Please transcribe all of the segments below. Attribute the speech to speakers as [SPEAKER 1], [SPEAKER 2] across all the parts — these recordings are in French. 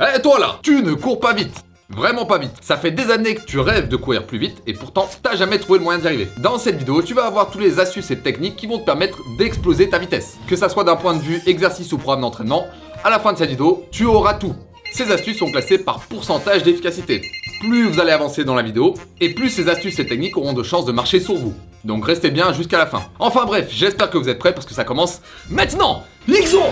[SPEAKER 1] Eh toi là, tu ne cours pas vite. Vraiment pas vite. Ça fait des années que tu rêves de courir plus vite et pourtant t'as jamais trouvé le moyen d'y arriver. Dans cette vidéo, tu vas avoir tous les astuces et techniques qui vont te permettre d'exploser ta vitesse. Que ça soit d'un point de vue exercice ou programme d'entraînement, à la fin de cette vidéo, tu auras tout. Ces astuces sont classées par pourcentage d'efficacité. Plus vous allez avancer dans la vidéo, et plus ces astuces et techniques auront de chances de marcher sur vous. Donc restez bien jusqu'à la fin. Enfin bref, j'espère que vous êtes prêts parce que ça commence maintenant. L'Ixon!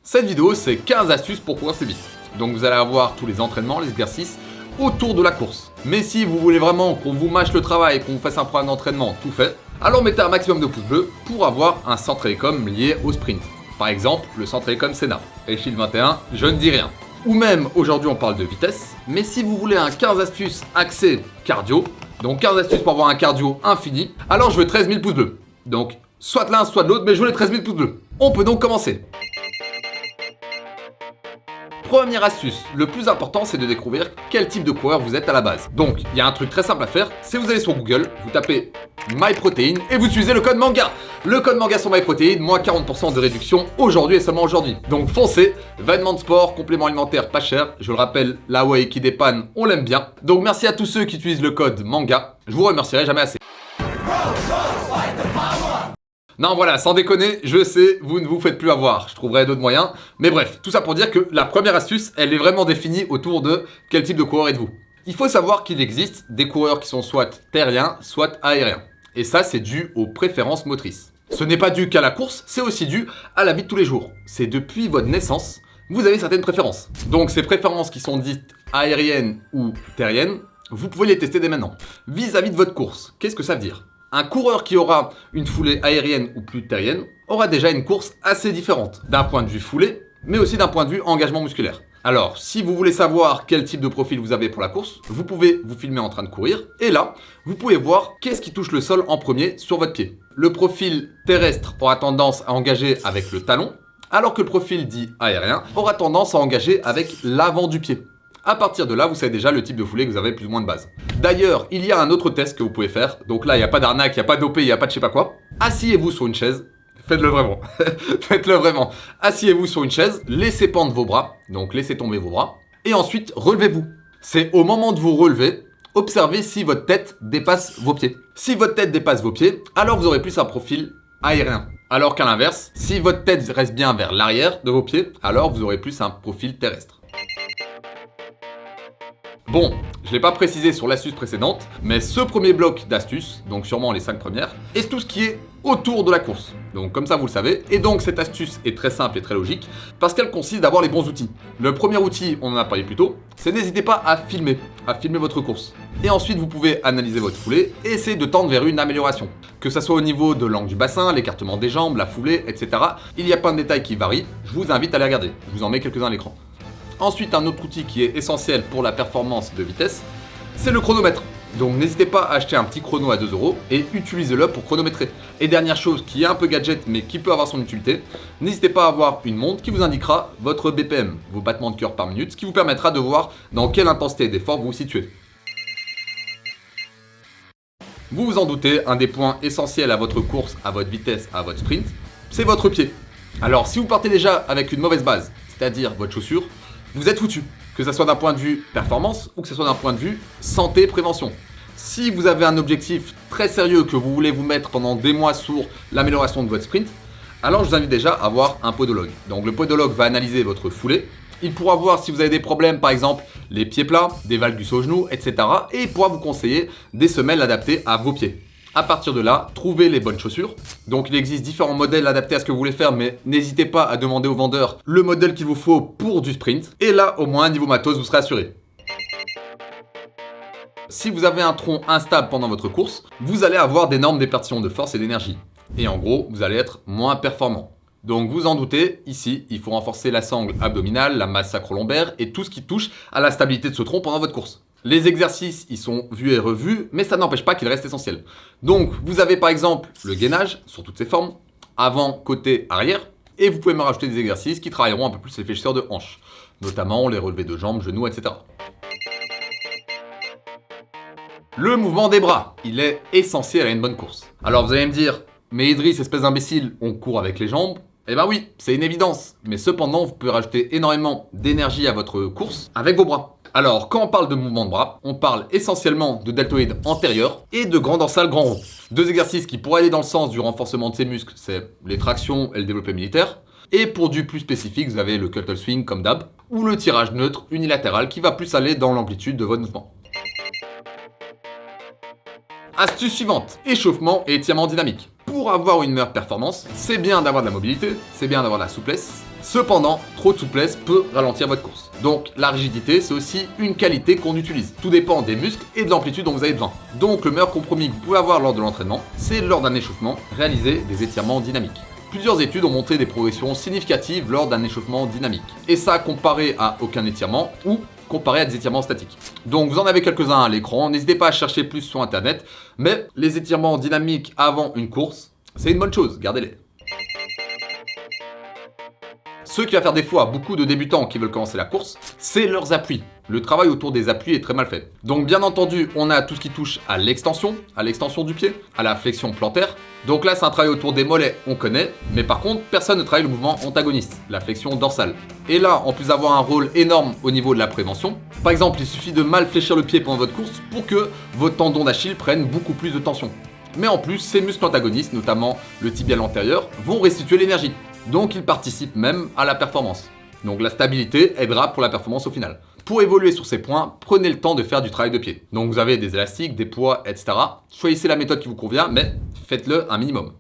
[SPEAKER 1] Cette vidéo, c'est 15 astuces pour courir plus vite. Donc vous allez avoir tous les entraînements, les exercices autour de la course. Mais si vous voulez vraiment qu'on vous mâche le travail, qu'on vous fasse un programme d'entraînement tout fait, alors mettez un maximum de pouces bleus pour avoir un centre télécom lié au sprint. Par exemple, le centre télécom Senna. Et Shield 21, je ne dis rien. Ou même, aujourd'hui on parle de vitesse, mais si vous voulez un 15 astuces axé cardio, donc 15 astuces pour avoir un cardio infini, alors je veux 13 000 pouces bleus. Donc, soit l'un, soit l'autre, mais je veux les 13 000 pouces bleus. On peut donc commencer. Première astuce, le plus important c'est de découvrir quel type de coureur vous êtes à la base. Donc, il y a un truc très simple à faire, c'est vous allez sur Google, vous tapez MyProtein et vous utilisez le code MANGA. Le code MANGA sur MyProtein, moins 40% de réduction aujourd'hui et seulement aujourd'hui. Donc foncez, vêtements de sport, compléments alimentaires pas cher, je le rappelle, la whey qui dépanne, on l'aime bien. Donc merci à tous ceux qui utilisent le code MANGA, je vous remercierai jamais assez. Non voilà, sans déconner, je sais, vous ne vous faites plus avoir, je trouverai d'autres moyens. Mais bref, tout ça pour dire que la première astuce, elle est vraiment définie autour de quel type de coureur êtes-vous. Il faut savoir qu'il existe des coureurs qui sont soit terriens, soit aériens. Et ça, c'est dû aux préférences motrices. Ce n'est pas dû qu'à la course, c'est aussi dû à la vie de tous les jours. C'est depuis votre naissance, vous avez certaines préférences. Donc ces préférences qui sont dites aériennes ou terriennes, vous pouvez les tester dès maintenant. Vis-à-vis de votre course, qu'est-ce que ça veut dire ? Un coureur qui aura une foulée aérienne ou plus terrienne aura déjà une course assez différente, d'un point de vue foulée, mais aussi d'un point de vue engagement musculaire. Alors, si vous voulez savoir quel type de profil vous avez pour la course, vous pouvez vous filmer en train de courir, et là, vous pouvez voir qu'est-ce qui touche le sol en premier sur votre pied. Le profil terrestre aura tendance à engager avec le talon, alors que le profil dit aérien aura tendance à engager avec l'avant du pied. À partir de là, vous savez déjà le type de foulée que vous avez plus ou moins de base. D'ailleurs, il y a un autre test que vous pouvez faire. Donc là, il n'y a pas d'arnaque, il n'y a pas d'OP, il n'y a pas de je sais pas quoi. Asseyez-vous sur une chaise. Faites-le vraiment. Faites-le vraiment. Asseyez-vous sur une chaise, laissez pendre vos bras. Donc laissez tomber vos bras. Et ensuite, relevez-vous. C'est au moment de vous relever, observez si votre tête dépasse vos pieds. Si votre tête dépasse vos pieds, alors vous aurez plus un profil aérien. Alors qu'à l'inverse, si votre tête reste bien vers l'arrière de vos pieds, alors vous aurez plus un profil terrestre. Bon, je ne l'ai pas précisé sur l'astuce précédente, mais ce premier bloc d'astuces, donc sûrement les 5 premières, est tout ce qui est autour de la course. Donc comme ça vous le savez, et donc cette astuce est très simple et très logique, parce qu'elle consiste d'avoir les bons outils. Le premier outil, on en a parlé plus tôt, c'est n'hésitez pas à filmer votre course. Et ensuite vous pouvez analyser votre foulée et essayer de tendre vers une amélioration. Que ça soit au niveau de l'angle du bassin, l'écartement des jambes, la foulée, etc. Il y a plein de détails qui varient, je vous invite à les regarder. Je vous en mets quelques-uns à l'écran. Ensuite, un autre outil qui est essentiel pour la performance de vitesse, c'est le chronomètre. Donc n'hésitez pas à acheter un petit chrono à 2 € et utilisez-le pour chronométrer. Et dernière chose qui est un peu gadget mais qui peut avoir son utilité, n'hésitez pas à avoir une montre qui vous indiquera votre BPM, vos battements de cœur par minute, ce qui vous permettra de voir dans quelle intensité d'effort vous vous situez. Vous vous en doutez, un des points essentiels à votre course, à votre vitesse, à votre sprint, c'est votre pied. Alors si vous partez déjà avec une mauvaise base, c'est-à-dire votre chaussure, vous êtes foutu, que ce soit d'un point de vue performance ou que ce soit d'un point de vue santé, prévention. Si vous avez un objectif très sérieux que vous voulez vous mettre pendant des mois sur l'amélioration de votre sprint, alors je vous invite déjà à voir un podologue. Donc le podologue va analyser votre foulée, il pourra voir si vous avez des problèmes, par exemple les pieds plats, des valgus au genou, etc. Et il pourra vous conseiller des semelles adaptées à vos pieds. À partir de là, trouvez les bonnes chaussures. Donc il existe différents modèles adaptés à ce que vous voulez faire, mais n'hésitez pas à demander au vendeur le modèle qu'il vous faut pour du sprint. Et là, au moins, niveau matos, vous serez assuré. Si vous avez un tronc instable pendant votre course, vous allez avoir d'énormes déperditions de force et d'énergie. Et en gros, vous allez être moins performant. Donc vous en doutez, ici, il faut renforcer la sangle abdominale, la masse sacro-lombaire et tout ce qui touche à la stabilité de ce tronc pendant votre course. Les exercices, ils sont vus et revus, mais ça n'empêche pas qu'ils restent essentiels. Donc, vous avez par exemple le gainage, sur toutes ses formes, avant, côté, arrière. Et vous pouvez même rajouter des exercices qui travailleront un peu plus les fléchisseurs de hanches, notamment les relevés de jambes, genoux, etc. Le mouvement des bras, il est essentiel à une bonne course. Alors vous allez me dire, mais Idriss, espèce d'imbécile, on court avec les jambes? Eh ben oui, c'est une évidence. Mais cependant, vous pouvez rajouter énormément d'énergie à votre course avec vos bras. Alors, quand on parle de mouvement de bras, on parle essentiellement de deltoïde antérieur et de grand dorsal grand rond. Deux exercices qui pourraient aller dans le sens du renforcement de ces muscles, c'est les tractions et le développé militaire. Et pour du plus spécifique, vous avez le kettle swing comme d'hab, ou le tirage neutre unilatéral qui va plus aller dans l'amplitude de votre mouvement. Astuce suivante, échauffement et étirement dynamique. Pour avoir une meilleure performance, c'est bien d'avoir de la mobilité, c'est bien d'avoir de la souplesse. Cependant, trop de souplesse peut ralentir votre course. Donc la rigidité, c'est aussi une qualité qu'on utilise. Tout dépend des muscles et de l'amplitude dont vous avez besoin. Donc le meilleur compromis que vous pouvez avoir lors de l'entraînement, c'est lors d'un échauffement, réaliser des étirements dynamiques. Plusieurs études ont montré des progressions significatives lors d'un échauffement dynamique. Et ça comparé à aucun étirement ou comparé à des étirements statiques. Donc vous en avez quelques-uns à l'écran, n'hésitez pas à chercher plus sur internet, mais les étirements dynamiques avant une course, c'est une bonne chose, gardez-les. Ce qui va faire défaut à beaucoup de débutants qui veulent commencer la course, c'est leurs appuis. Le travail autour des appuis est très mal fait. Donc bien entendu, on a tout ce qui touche à l'extension du pied, à la flexion plantaire. Donc là, c'est un travail autour des mollets, on connaît, mais par contre, personne ne travaille le mouvement antagoniste, la flexion dorsale. Et là, en plus d'avoir un rôle énorme au niveau de la prévention, par exemple, il suffit de mal fléchir le pied pendant votre course pour que vos tendons d'Achille prennent beaucoup plus de tension. Mais en plus, ces muscles antagonistes, notamment le tibial antérieur, vont restituer l'énergie. Donc ils participent même à la performance. Donc la stabilité aidera pour la performance au final. Pour évoluer sur ces points, prenez le temps de faire du travail de pied. Donc vous avez des élastiques, des poids, etc. Choisissez la méthode qui vous convient, mais faites-le un minimum.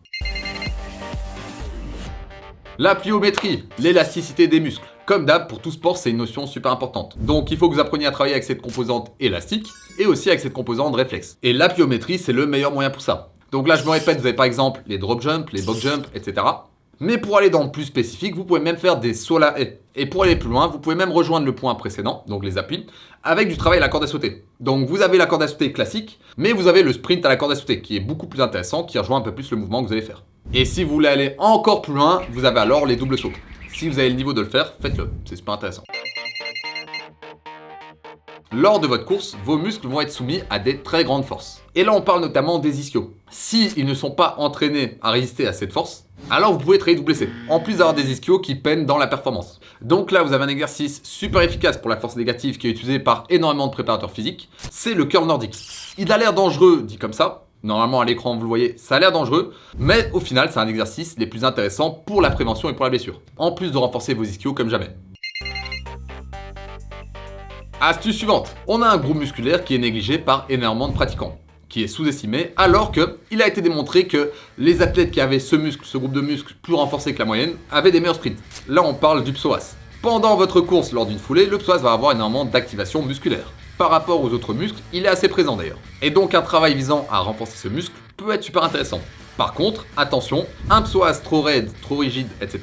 [SPEAKER 1] La pliométrie, l'élasticité des muscles. Comme d'hab, pour tout sport, c'est une notion super importante. Donc il faut que vous appreniez à travailler avec cette composante élastique et aussi avec cette composante réflexe. Et la pliométrie, c'est le meilleur moyen pour ça. Donc là, je me répète, vous avez par exemple les drop jumps, les box jumps, etc. Mais pour aller dans le plus spécifique, vous pouvez même faire des sauts à haie. Et pour aller plus loin, vous pouvez même rejoindre le point précédent, donc les appuis, avec du travail à la corde à sauter. Donc vous avez la corde à sauter classique, mais vous avez le sprint à la corde à sauter, qui est beaucoup plus intéressant, qui rejoint un peu plus le mouvement que vous allez faire. Et si vous voulez aller encore plus loin, vous avez alors les doubles sauts. Si vous avez le niveau de le faire, faites-le, c'est super intéressant. Lors de votre course, vos muscles vont être soumis à des très grandes forces. Et là, on parle notamment des ischios. S'ils ne sont pas entraînés à résister à cette force, alors vous pouvez très vite vous blesser. En plus d'avoir des ischios qui peinent dans la performance. Donc là, vous avez un exercice super efficace pour la force négative qui est utilisé par énormément de préparateurs physiques. C'est le curl nordique. Il a l'air dangereux, dit comme ça. Normalement, à l'écran, vous le voyez, ça a l'air dangereux. Mais au final, c'est un exercice les plus intéressants pour la prévention et pour la blessure. En plus de renforcer vos ischios comme jamais. Astuce suivante, on a un groupe musculaire qui est négligé par énormément de pratiquants, qui est sous-estimé, alors qu'il a été démontré que les athlètes qui avaient ce muscle, ce groupe de muscles plus renforcé que la moyenne, avaient des meilleurs sprints. Là, on parle du psoas. Pendant votre course lors d'une foulée, le psoas va avoir énormément d'activation musculaire. Par rapport aux autres muscles, il est assez présent d'ailleurs. Et donc un travail visant à renforcer ce muscle peut être super intéressant. Par contre, attention, un psoas trop raide, trop rigide, etc.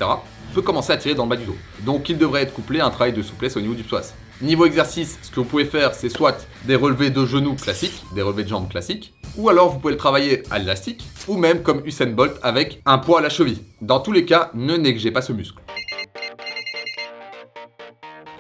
[SPEAKER 1] peut commencer à tirer dans le bas du dos. Donc il devrait être couplé à un travail de souplesse au niveau du psoas. Niveau exercice, ce que vous pouvez faire, c'est soit des relevés de genoux classiques, des relevés de jambes classiques, ou alors vous pouvez le travailler à l'élastique, ou même comme Usain Bolt avec un poids à la cheville. Dans tous les cas, ne négligez pas ce muscle.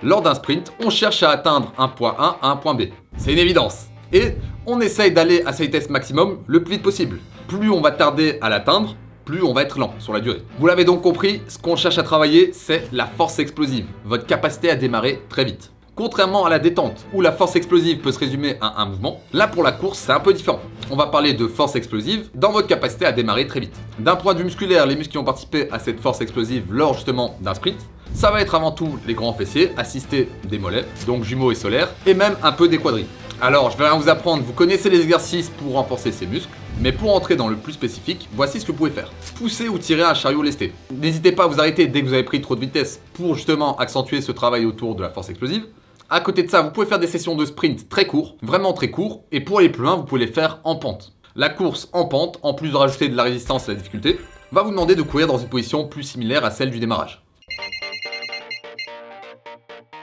[SPEAKER 1] Lors d'un sprint, on cherche à atteindre un point A à un point B. C'est une évidence. Et on essaye d'aller à sa vitesse maximum le plus vite possible. Plus on va tarder à l'atteindre, plus on va être lent sur la durée. Vous l'avez donc compris, ce qu'on cherche à travailler, c'est la force explosive, votre capacité à démarrer très vite. Contrairement à la détente, où la force explosive peut se résumer à un mouvement, là pour la course c'est un peu différent. On va parler de force explosive dans votre capacité à démarrer très vite. D'un point de vue musculaire, les muscles qui ont participé à cette force explosive lors justement d'un sprint, ça va être avant tout les grands fessiers, assistés des mollets, donc jumeaux et solaires, et même un peu des quadris. Alors je vais rien vous apprendre, vous connaissez les exercices pour renforcer ces muscles, mais pour entrer dans le plus spécifique, voici ce que vous pouvez faire. Pousser ou tirer un chariot lesté. N'hésitez pas à vous arrêter dès que vous avez pris trop de vitesse pour justement accentuer ce travail autour de la force explosive. À côté de ça, vous pouvez faire des sessions de sprint très courts, vraiment très courts, et pour aller plus loin, vous pouvez les faire en pente. La course en pente, en plus de rajouter de la résistance et de la difficulté, va vous demander de courir dans une position plus similaire à celle du démarrage.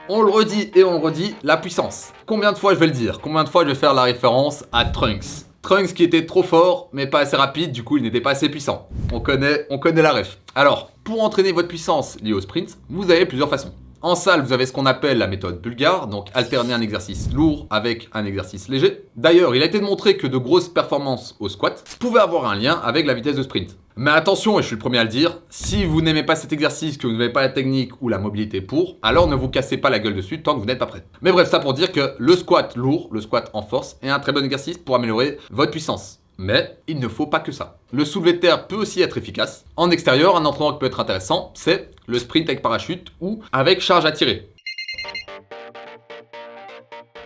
[SPEAKER 1] On le redit et on le redit, la puissance. Combien de fois je vais le dire? Combien de fois je vais faire la référence à Trunks? Trunks qui était trop fort, mais pas assez rapide, du coup il n'était pas assez puissant. On connaît la ref. Alors, pour entraîner votre puissance liée au sprint, vous avez plusieurs façons. En salle, vous avez ce qu'on appelle la méthode bulgare, donc alterner un exercice lourd avec un exercice léger. D'ailleurs, il a été démontré que de grosses performances au squat pouvaient avoir un lien avec la vitesse de sprint. Mais attention, et je suis le premier à le dire, si vous n'aimez pas cet exercice, que vous n'avez pas la technique ou la mobilité pour, alors ne vous cassez pas la gueule dessus tant que vous n'êtes pas prêt. Mais bref, ça pour dire que le squat lourd, le squat en force, est un très bon exercice pour améliorer votre puissance. Mais il ne faut pas que ça. Le soulevé de terre peut aussi être efficace. En extérieur, un entraînement qui peut être intéressant, c'est le sprint avec parachute ou avec charge à tirer.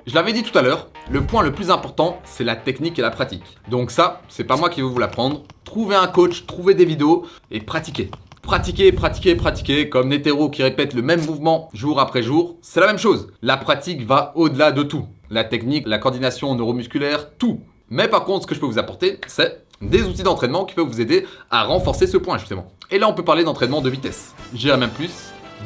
[SPEAKER 1] Je l'avais dit tout à l'heure, le point le plus important, c'est la technique et la pratique. Donc ça, c'est pas moi qui vais vous l'apprendre. Trouvez un coach, trouvez des vidéos et pratiquez. Pratiquez, pratiquez, pratiquez, comme Netero qui répète le même mouvement jour après jour, c'est la même chose. La pratique va au-delà de tout. La technique, la coordination neuromusculaire, tout. Mais par contre, ce que je peux vous apporter, c'est des outils d'entraînement qui peuvent vous aider à renforcer ce point justement. Et là, on peut parler d'entraînement de vitesse. J'irais même plus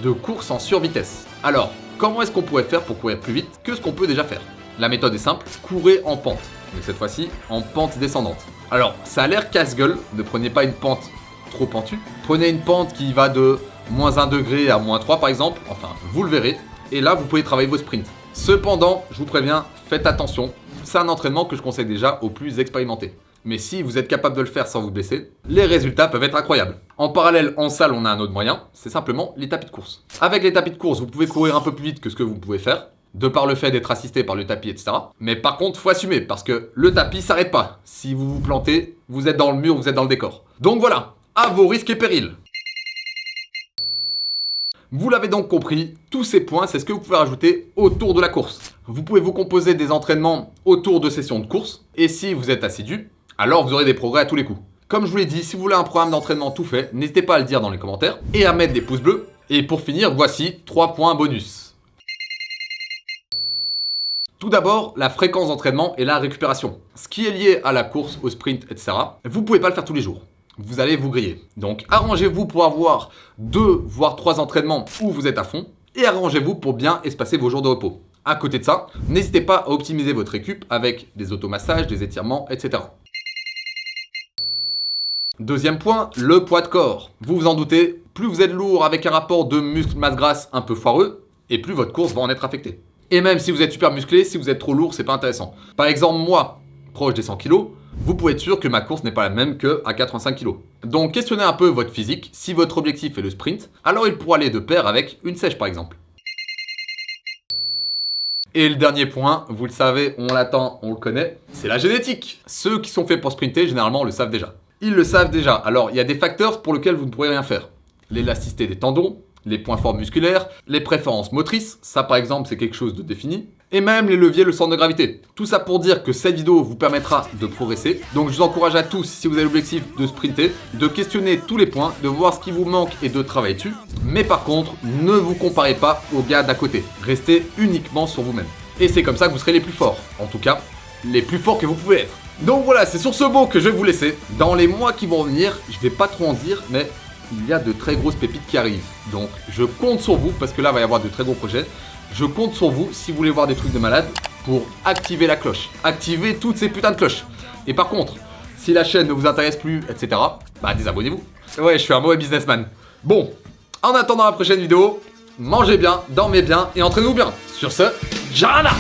[SPEAKER 1] de course en survitesse. Alors, comment est-ce qu'on pourrait faire pour courir plus vite que ce qu'on peut déjà faire? La méthode est simple, courez en pente. Mais cette fois-ci, en pente descendante. Alors, ça a l'air casse-gueule, ne prenez pas une pente trop pentue. Prenez une pente qui va de moins 1 degré à moins 3 par exemple. Enfin, vous le verrez. Et là, vous pouvez travailler vos sprints. Cependant, je vous préviens, faites attention. C'est un entraînement que je conseille déjà aux plus expérimentés. Mais si vous êtes capable de le faire sans vous blesser, les résultats peuvent être incroyables. En parallèle, en salle, on a un autre moyen, c'est simplement les tapis de course. Avec les tapis de course, vous pouvez courir un peu plus vite que ce que vous pouvez faire, de par le fait d'être assisté par le tapis, etc. Mais par contre, faut assumer, parce que le tapis s'arrête pas. Si vous vous plantez, vous êtes dans le mur, vous êtes dans le décor. Donc voilà, à vos risques et périls. Vous l'avez donc compris, tous ces points, c'est ce que vous pouvez rajouter autour de la course. Vous pouvez vous composer des entraînements autour de sessions de course, et si vous êtes assidu, alors vous aurez des progrès à tous les coups. Comme je vous l'ai dit, si vous voulez un programme d'entraînement tout fait, n'hésitez pas à le dire dans les commentaires, et à mettre des pouces bleus. Et pour finir, voici 3 points bonus. Tout d'abord, la fréquence d'entraînement et la récupération. Ce qui est lié à la course, au sprint, etc. Vous ne pouvez pas le faire tous les jours. Vous allez vous griller. Donc arrangez-vous pour avoir 2 voire 3 entraînements où vous êtes à fond et arrangez-vous pour bien espacer vos jours de repos. À côté de ça, n'hésitez pas à optimiser votre récup avec des automassages, des étirements, etc. Deuxième point, le poids de corps. Vous vous en doutez, plus vous êtes lourd avec un rapport de muscle-masse grasse un peu foireux, et plus votre course va en être affectée. Et même si vous êtes super musclé, si vous êtes trop lourd, c'est pas intéressant. Par exemple, moi, proche des 100 kg, vous pouvez être sûr que ma course n'est pas la même qu'à 85 kg. Donc questionnez un peu votre physique, si votre objectif est le sprint, alors il pourra aller de pair avec une sèche par exemple. Et le dernier point, vous le savez, on l'attend, on le connaît, c'est la génétique. Ceux qui sont faits pour sprinter, généralement, le savent déjà. Ils le savent déjà, alors il y a des facteurs pour lesquels vous ne pourrez rien faire. L'élasticité des tendons, les points forts musculaires, les préférences motrices, ça par exemple c'est quelque chose de défini, et même les leviers, le centre de gravité. Tout ça pour dire que cette vidéo vous permettra de progresser. Donc je vous encourage à tous, si vous avez l'objectif de sprinter, de questionner tous les points, de voir ce qui vous manque et de travailler dessus. Mais par contre, ne vous comparez pas aux gars d'à côté. Restez uniquement sur vous-même. Et c'est comme ça que vous serez les plus forts. En tout cas, les plus forts que vous pouvez être. Donc voilà, c'est sur ce mot que je vais vous laisser. Dans les mois qui vont venir, je vais pas trop en dire, mais il y a de très grosses pépites qui arrivent. Donc je compte sur vous, parce que là, il va y avoir de très gros projets. Je compte sur vous, si vous voulez voir des trucs de malade, pour activer la cloche. Activer toutes ces putains de cloches. Et par contre, si la chaîne ne vous intéresse plus, etc., bah désabonnez-vous. Ouais, je suis un mauvais businessman. Bon, en attendant la prochaine vidéo, mangez bien, dormez bien et entraînez-vous bien. Sur ce, Jana!